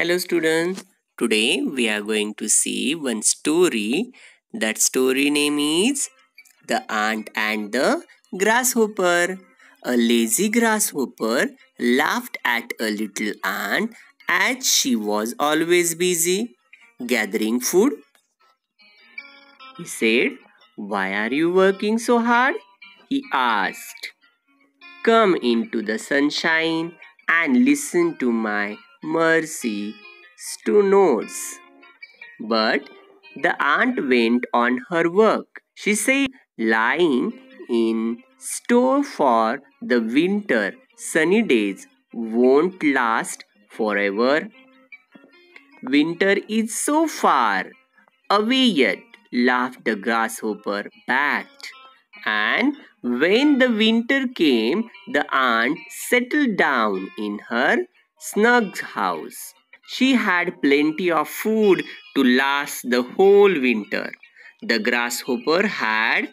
Hello students, today we are going to see one story. That story name is The Ant and the Grasshopper. A lazy grasshopper laughed at a little ant as she was always busy gathering food. He said, "Why are you working so hard?" he asked. "Come into the sunshine and listen to my mercy notes." But the ant went on her work. She said, "Lying in store for the winter sunny days won't last forever. Winter is so far away yet," laughed the grasshopper back. And when the winter came, the ant settled down in her snug house. She had plenty of food to last the whole winter. The grasshopper had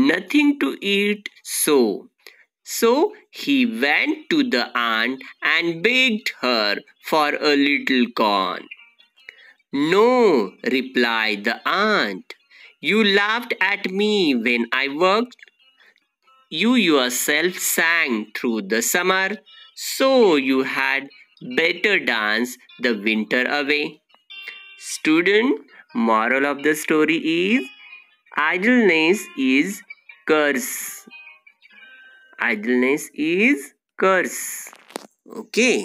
nothing to eat, so he went to the ant and begged her for a little corn. "No," replied the ant. "You laughed at me when I worked. You yourself sang through the summer, so you had better dance the winter away." Student, moral of the story is idleness is curse. Idleness is curse. Okay.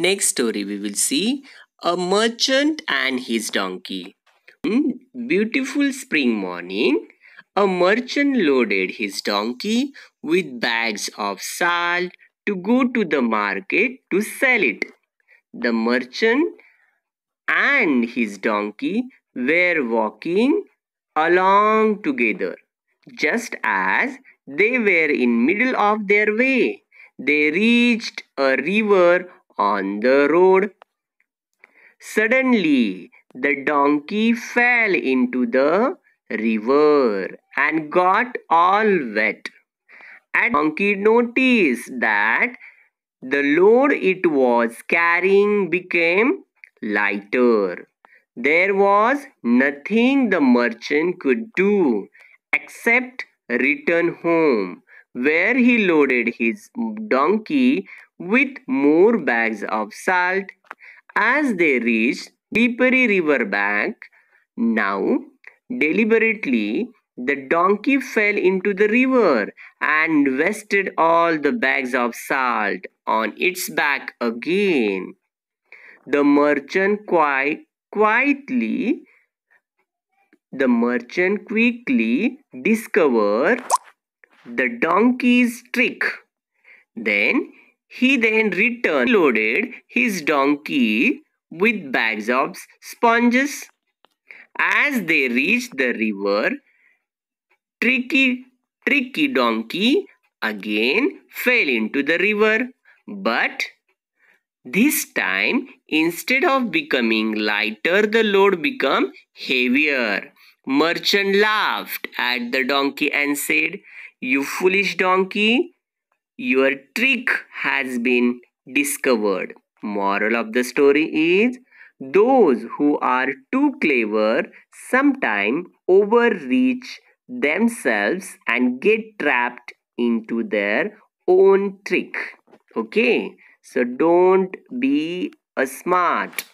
Next story we will see a merchant and his donkey. Beautiful spring morning, a merchant loaded his donkey with bags of salt to go to the market to sell it. The merchant and his donkey were walking along together. Just as they were in middle of their way, they reached a river on the road. Suddenly, the donkey fell into the river and got all wet. And donkey noticed that the load it was carrying became lighter. There was nothing the merchant could do except return home, where he loaded his donkey with more bags of salt. As they reached Deepari river bank, now deliberately the donkey fell into the river and wasted all the bags of salt on its back again. The merchant quickly discovered the donkey's trick. He then returned, loaded his donkey with bags of sponges. As they reached the river, tricky donkey again fell into the river. But this time, instead of becoming lighter, the load became heavier. Merchant laughed at the donkey and said, "You foolish donkey, your trick has been discovered." Moral of the story is those who are too clever sometimes overreach themselves and get trapped into their own trick. Okay, so don't be a smart.